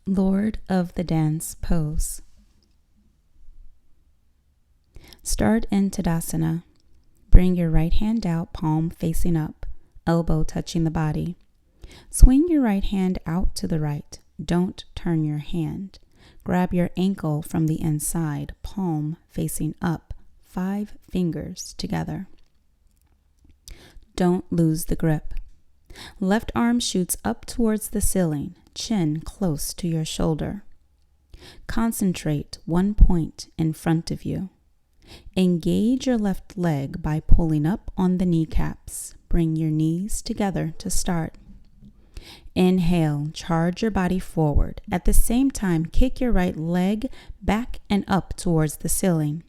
Lord of the Dance pose. Start in Tadasana. Bring your right hand out, palm facing up, elbow touching the body. Swing your right hand out to the right. Don't turn your hand. Grab your ankle from the inside, palm facing up, 5 fingers together. Don't lose the grip. Left arm shoots up towards the ceiling, chin close to your shoulder. Concentrate one point in front of you. Engage your left leg by pulling up on the kneecaps. Bring your knees together to start. Inhale, charge your body forward. At the same time, kick your right leg back and up towards the ceiling.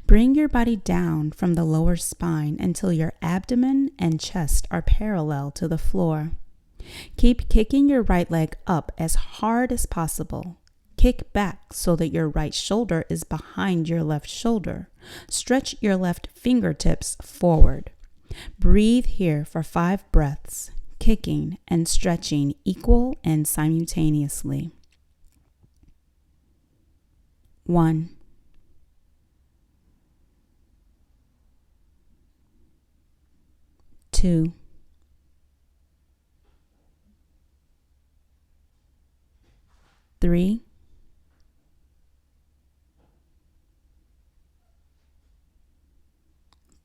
Bring your body down from the lower spine until your abdomen and chest are parallel to the floor. Keep kicking your right leg up as hard as possible. Kick back so that your right shoulder is behind your left shoulder. Stretch your left fingertips forward. Breathe here for 5 breaths, kicking and stretching equal and simultaneously. 1, 2, 3,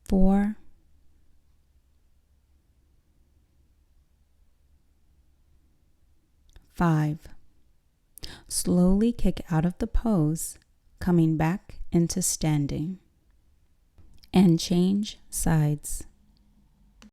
4, 5. Slowly kick out of the pose, coming back into standing. And change sides.